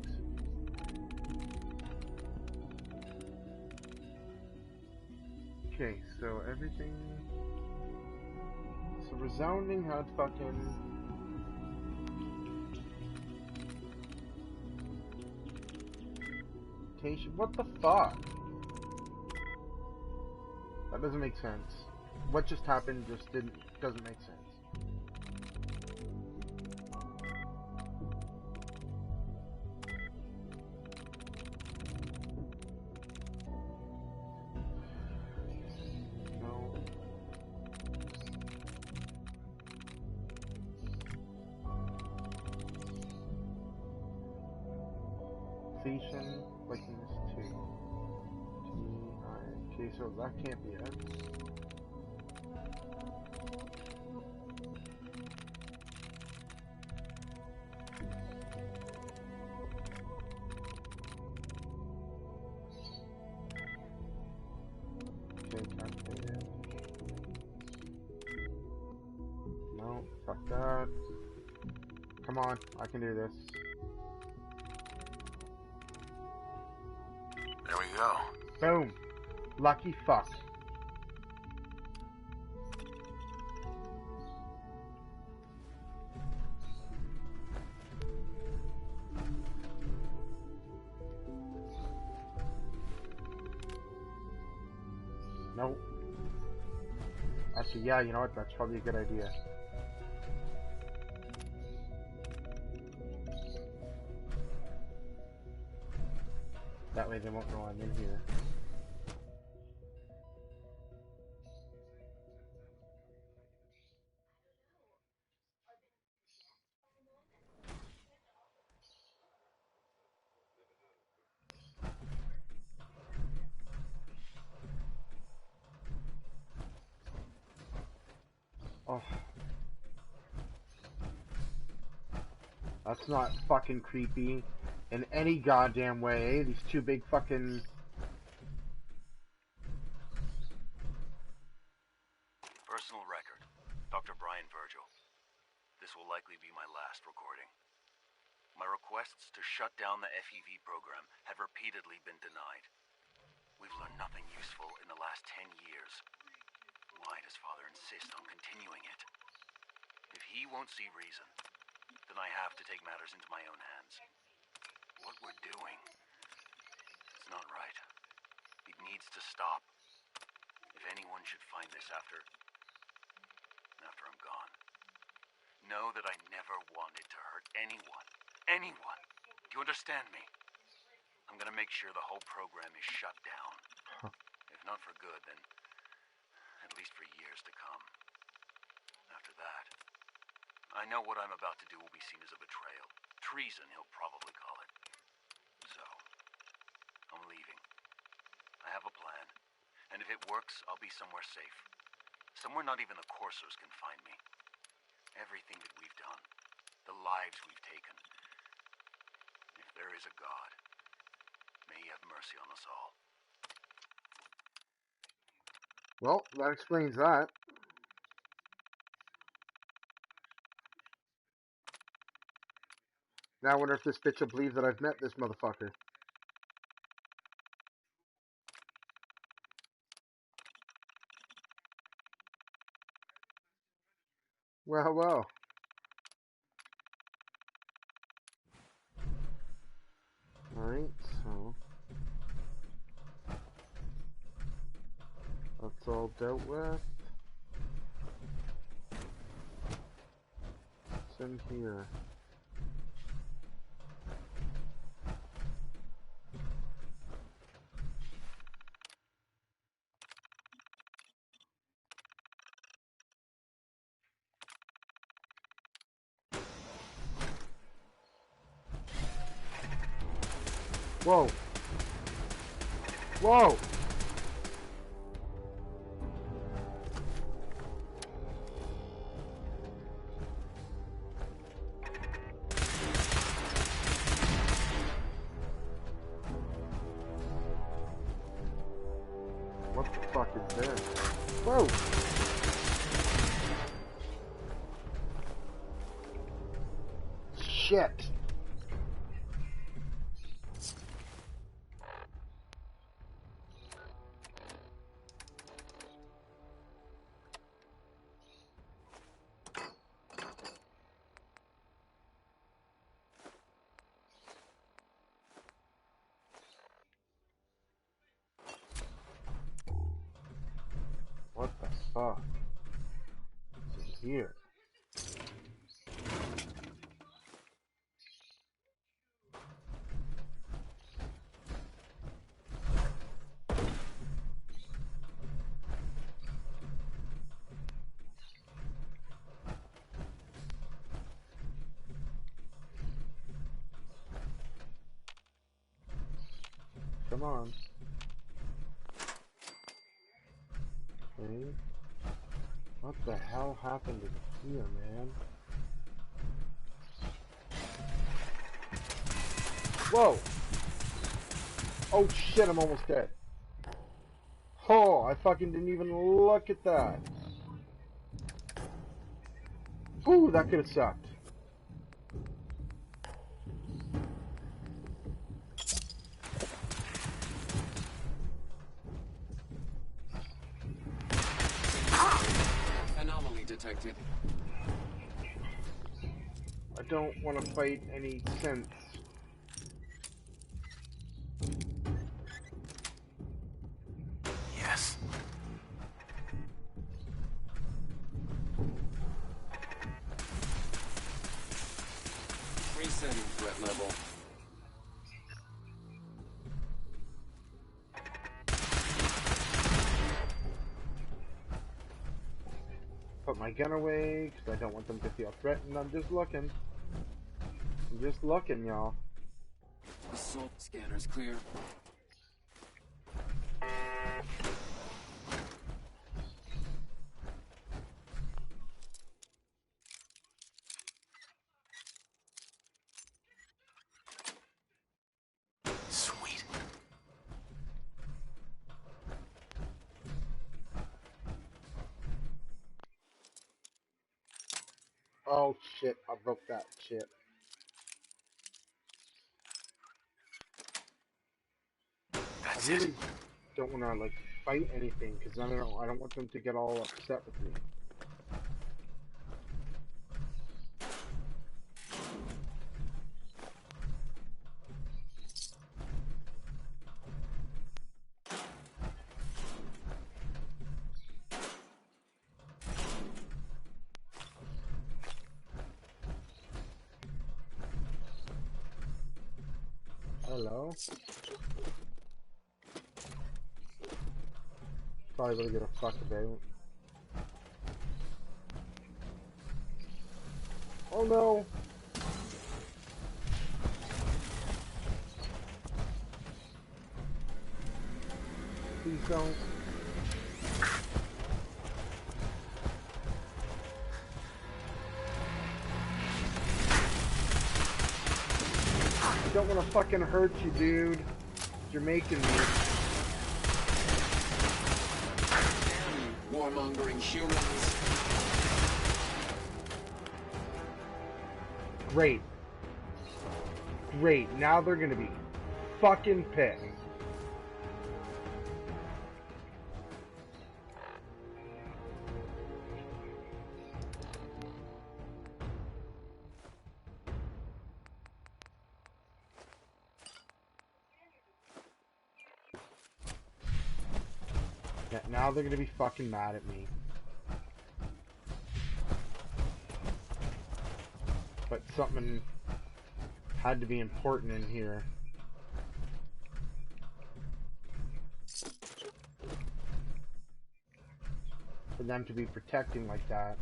Speaker 1: Okay, so everything... So resounding had fucking... What the fuck? That doesn't make sense. What just happened just doesn't make sense. Clicking this too. Okay, so that can't be it. No, fuck that. Come on, I can do this.
Speaker 10: There we go.
Speaker 1: Boom. Lucky fuck. Nope. Actually, yeah, you know what? That's probably a good idea. That way they won't know I'm in here. Oh. That's not fucking creepy in any goddamn way. These two big fucking...
Speaker 14: Personal record. Dr. Brian Virgil. This will likely be my last recording. My requests to shut down the FEV program have repeatedly been denied. We've learned nothing useful in the last 10 years. Why does Father insist on continuing it? If he won't see reason, then I have to take matters into my own hands. What we're doing, it's not right. It needs to stop. If anyone should find this after I'm gone, know that I never wanted to hurt anyone. Anyone. Do you understand me? I'm gonna make sure the whole program is shut down. If not for good, then at least for years to come. After that, I know what I'm about to do will be seen as a betrayal. Treason, he'll probably call it. So, I'm leaving. I have a plan. And if it works, I'll be somewhere safe. Somewhere not even the coursers can find me. Everything that we've done, the lives we've taken. If there is a God, may he have mercy on us all.
Speaker 1: Well, that explains that. Now I wonder if this bitch will believe that I've met this motherfucker. Well, well. Alright, so... that's all dealt with. What's in here? Whoa. Whoa. What the fuck is this? Whoa. Shit. What the fuck is in here? Come on. Okay. What the hell happened in here, man? Whoa! Oh shit, I'm almost dead. Oh, I fucking didn't even look at that. Ooh, that could have sucked.
Speaker 16: Anomaly detected.
Speaker 1: I don't want to fight any synths.
Speaker 16: Yes. Resetting threat level.
Speaker 1: Put my gun away, because I don't want them to feel threatened. I'm just looking. I'm just looking, y'all.
Speaker 16: Assault scanner's clear. Sweet.
Speaker 1: Oh shit, I broke that shit.
Speaker 16: That's
Speaker 1: I really don't want to like fight anything because I don't want them to get all upset with me. Hello. Probably gonna get a fuck about. Oh no! Please don't. I don't want to fucking hurt you, dude. You're making me.
Speaker 16: Warmongering humans.
Speaker 1: Great. Great. Now they're gonna be fucking pissed. Yeah, now they're gonna be fucking mad at me. But something had to be important in here. For them to be protecting like that.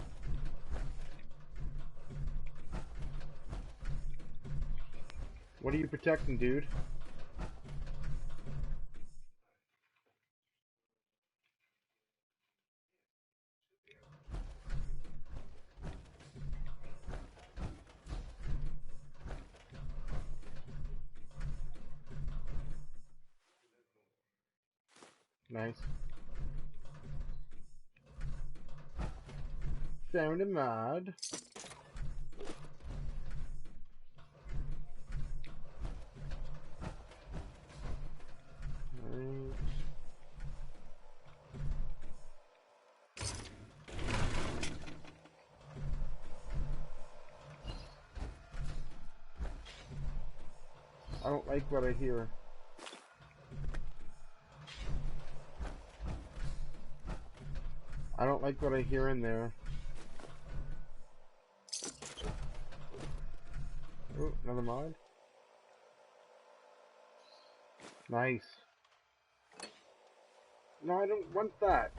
Speaker 1: What are you protecting, dude? Nice. Found a mod. Right. I don't like what I hear. I don't like what I hear in there. Oh, another mod. Nice. No, I don't want that.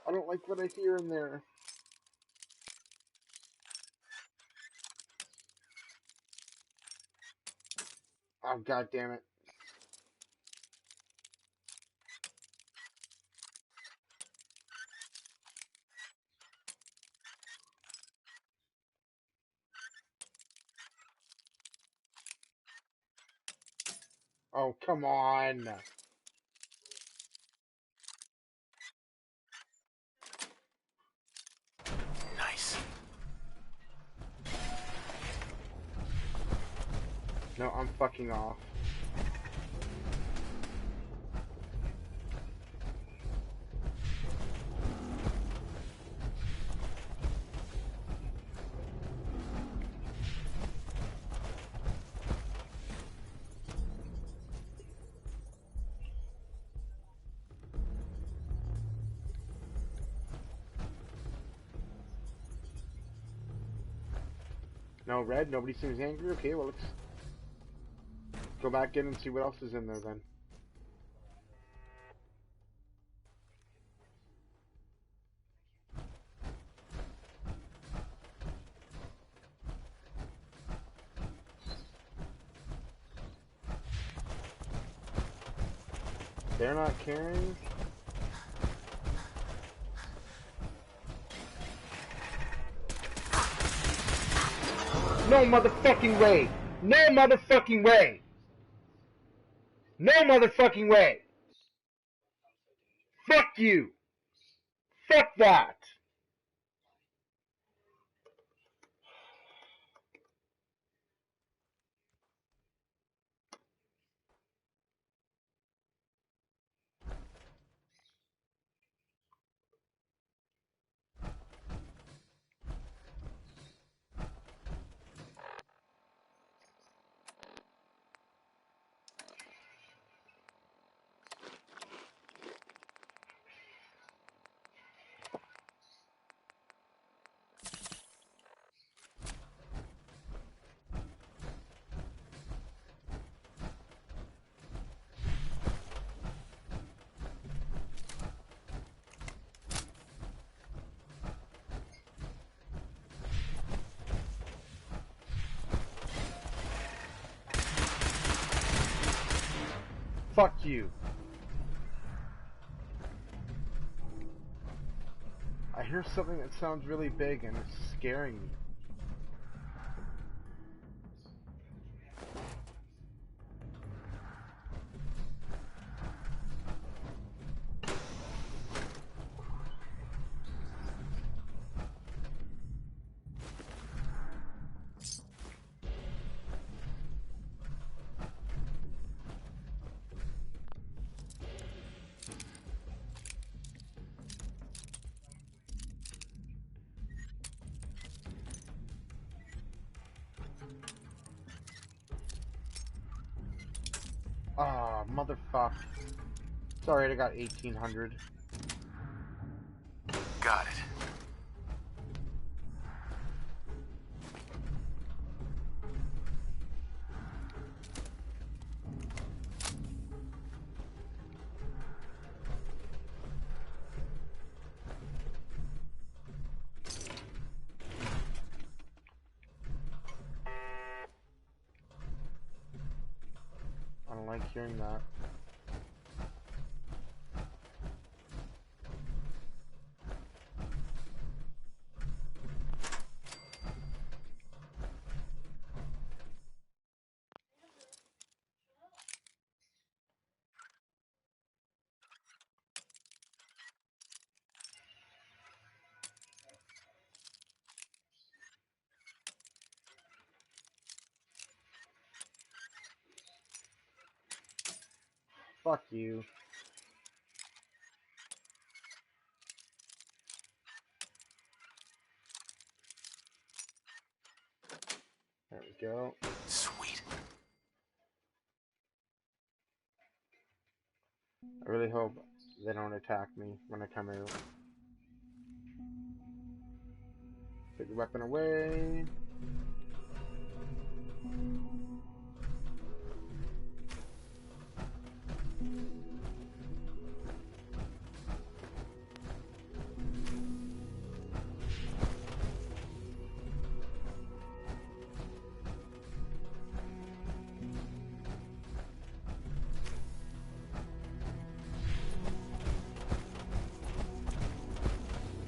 Speaker 1: I don't like what I hear in there. Oh, god damn it. Oh, come on.
Speaker 16: Nice.
Speaker 1: No, I'm fucking off. No red, nobody seems angry. Okay, well, let's go back in and see what else is in there then. They're not caring. No motherfucking way! No motherfucking way! No motherfucking way! Fuck you! Fuck that! Fuck you. I hear something that sounds really big and it's scaring me. Ah, motherfuck. Sorry, I got 1800.
Speaker 16: Got it.
Speaker 1: I don't like hearing that. Fuck you. There we go.
Speaker 16: Sweet.
Speaker 1: I really hope they don't attack me when I come out. Put your weapon away.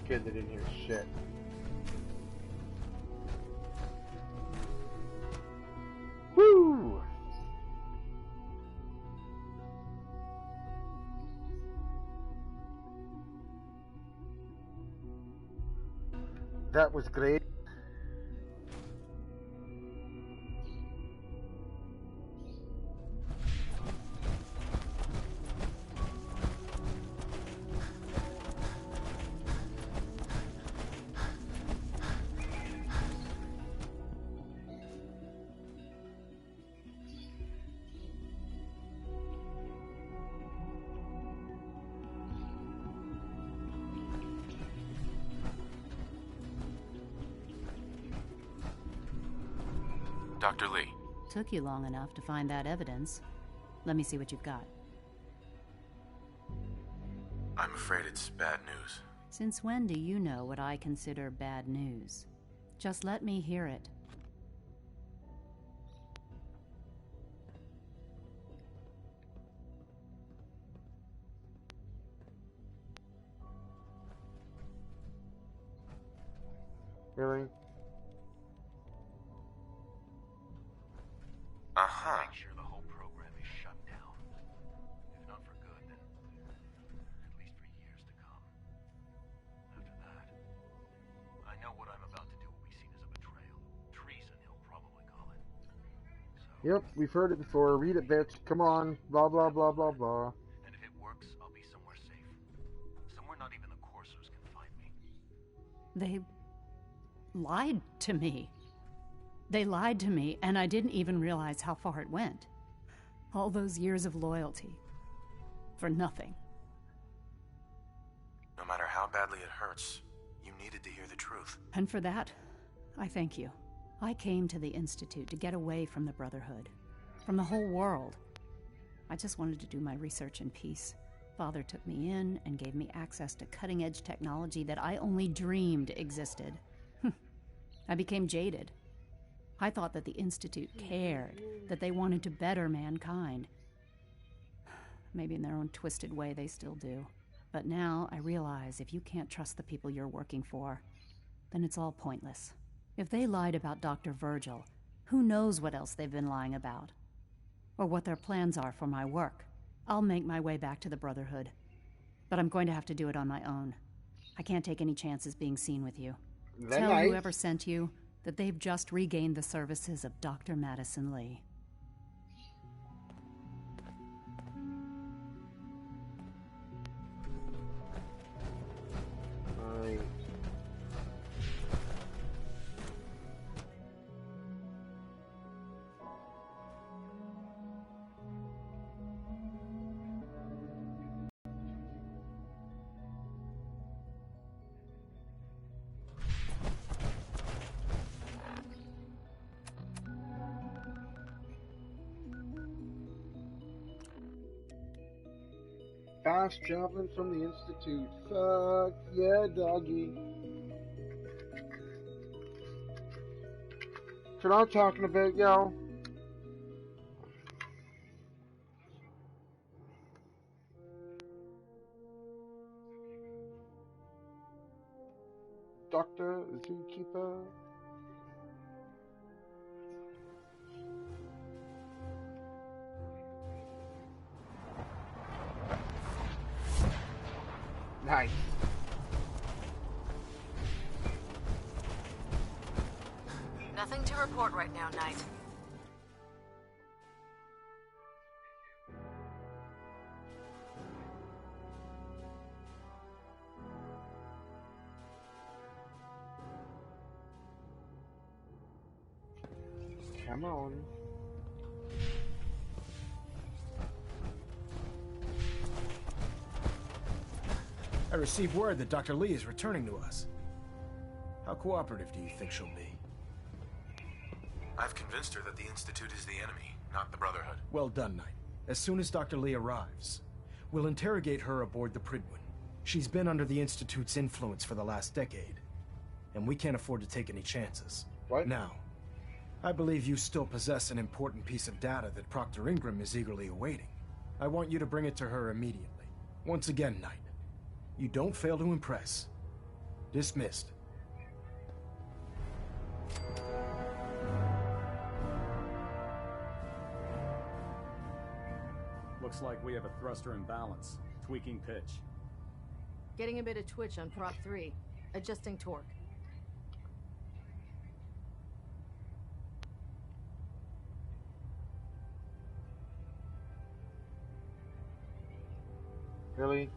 Speaker 1: Good, they didn't hear shit. Woo! That was great.
Speaker 3: Dr. Lee.
Speaker 6: Took you long enough to find that evidence. Let me see what you've got.
Speaker 10: I'm afraid it's bad news.
Speaker 6: Since when do you know what I consider bad news? Just let me hear it.
Speaker 1: Really?
Speaker 14: Make sure the whole program is shut down. If not for good, then at least for years to come. After that, I know what I'm about to do will be seen as a betrayal. Treason, he'll probably call it.
Speaker 1: Yep, we've heard it before. Read it, bitch. Come on. Blah, blah, blah, blah, blah.
Speaker 14: And if it works, I'll be somewhere safe. Somewhere not even the coursers can find me.
Speaker 6: They lied to me. They lied to me, and I didn't even realize how far it went. All those years of loyalty. For nothing.
Speaker 10: No matter how badly it hurts, you needed to hear the truth.
Speaker 6: And for that, I thank you. I came to the Institute to get away from the Brotherhood. From the whole world. I just wanted to do my research in peace. Father took me in and gave me access to cutting-edge technology that I only dreamed existed. I became jaded. I thought that the Institute cared, that they wanted to better mankind. Maybe in their own twisted way they still do. But now I realize if you can't trust the people you're working for, then it's all pointless. If they lied about Dr. Virgil, who knows what else they've been lying about? Or what their plans are for my work. I'll make my way back to the Brotherhood. But I'm going to have to do it on my own. I can't take any chances being seen with you. Tell whoever sent you that they've just regained the services of Dr. Madison Lee.
Speaker 1: Right. Fast traveling from the Institute. Fuck yeah, doggy. That's what I'm talking about, yo. Doctor, Zookeeper. Nice.
Speaker 17: Nothing to report right now, Knight.
Speaker 1: Come on.
Speaker 18: I received word that Dr. Lee is returning to us. How cooperative do you think she'll be?
Speaker 10: I've convinced her that the Institute is the enemy, not the Brotherhood.
Speaker 18: Well done, Knight. As soon as Dr. Lee arrives, we'll interrogate her aboard the Prydwen. She's been under the Institute's influence for the last decade, and we can't afford to take any chances.
Speaker 1: What?
Speaker 18: Now, I believe you still possess an important piece of data that Proctor Ingram is eagerly awaiting. I want you to bring it to her immediately. Once again, Knight, you don't fail to impress. Dismissed.
Speaker 19: Looks like we have a thruster imbalance. Tweaking pitch.
Speaker 17: Getting a bit of twitch on Prop 3. Adjusting torque.
Speaker 1: Really?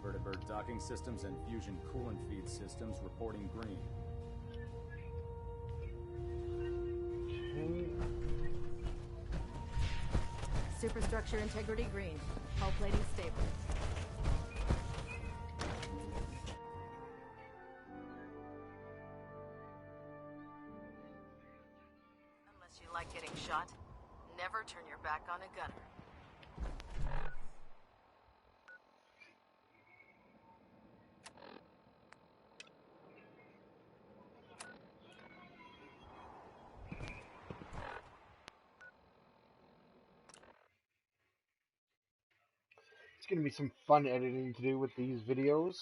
Speaker 19: Vertibird docking systems and fusion coolant feed systems reporting green.
Speaker 1: Okay.
Speaker 20: Superstructure integrity green. Hull plating stable.
Speaker 17: Unless you like getting shot, never turn your back on a gunner.
Speaker 1: It's going to be some fun editing to do with these videos.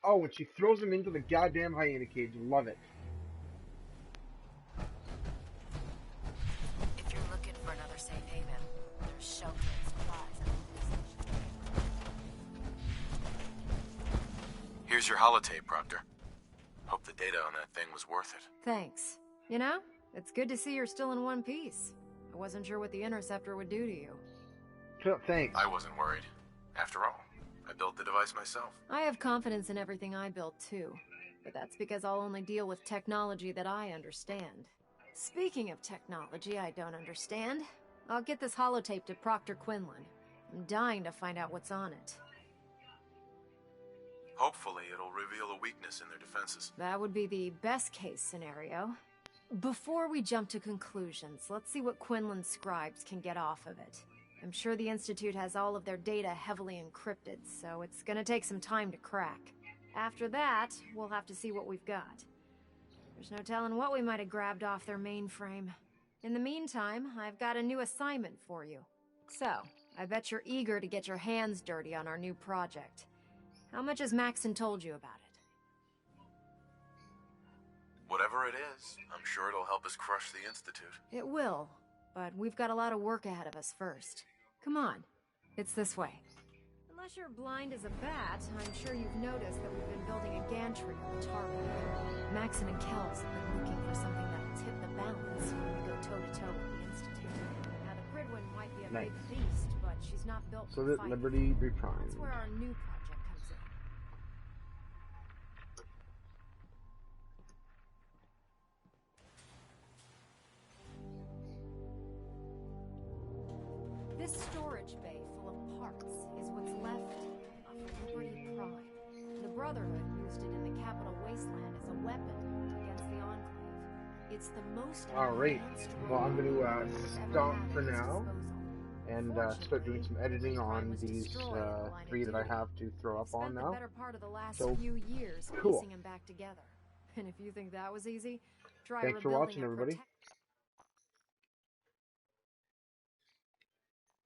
Speaker 1: Oh, when she throws him into the goddamn hyena cage. Love it.
Speaker 17: If you're looking for another safe haven, there's shelter and supplies at the station.
Speaker 10: Here's your holotape, Proctor. Hope the data on that thing was worth it.
Speaker 20: Thanks. You know, it's good to see you're still in one piece. I wasn't sure what the interceptor would do to you.
Speaker 1: Thanks.
Speaker 10: I wasn't worried. After all, I built the device myself.
Speaker 20: I have confidence in everything I built too, but that's because I'll only deal with technology that I understand. Speaking of technology I don't understand, I'll get this holotape to Proctor Quinlan. I'm dying to find out what's on it.
Speaker 10: Hopefully it'll reveal a weakness in their defenses.
Speaker 20: That would be the best case scenario. Before we jump to conclusions, let's see what Quinlan's scribes can get off of it. I'm sure the Institute has all of their data heavily encrypted, so it's gonna take some time to crack. After that, we'll have to see what we've got. There's no telling what we might have grabbed off their mainframe. In the meantime, I've got a new assignment for you. So, I bet you're eager to get your hands dirty on our new project. How much has Maxon told you about it?
Speaker 10: Whatever it is, I'm sure it'll help us crush the Institute.
Speaker 20: It will, but we've got a lot of work ahead of us first. Come on, it's this way. Unless you're blind as a bat, I'm sure you've noticed that we've been building a gantry on the target. Maxon and Kells have been looking for something that'll tip the balance when we go toe-to-toe with the Institute. Now, the Gridwin might be a big beast, but she's not built
Speaker 1: So
Speaker 20: for
Speaker 1: that
Speaker 20: fighting.
Speaker 1: Liberty be primed.
Speaker 20: That's where our new project comes in. This storage bay full of parts is what's left of Liberty Prime. The Brotherhood used it in the Capital Wasteland as a weapon against the Enclave. It's the most
Speaker 1: Alright,
Speaker 20: advanced
Speaker 1: well I'm going to
Speaker 20: robot we've ever
Speaker 1: stop
Speaker 20: had
Speaker 1: for
Speaker 20: at its
Speaker 1: now
Speaker 20: disposal.
Speaker 1: and start doing some editing on these 3 that I have to throw up on
Speaker 20: Spent the
Speaker 1: now.
Speaker 20: better part of the last
Speaker 1: So,
Speaker 20: few years
Speaker 1: cool.
Speaker 20: piecing them back together. And if you think that was easy, try
Speaker 1: Thanks for
Speaker 20: rebuilding
Speaker 1: watching,
Speaker 20: a
Speaker 1: everybody.
Speaker 20: protect-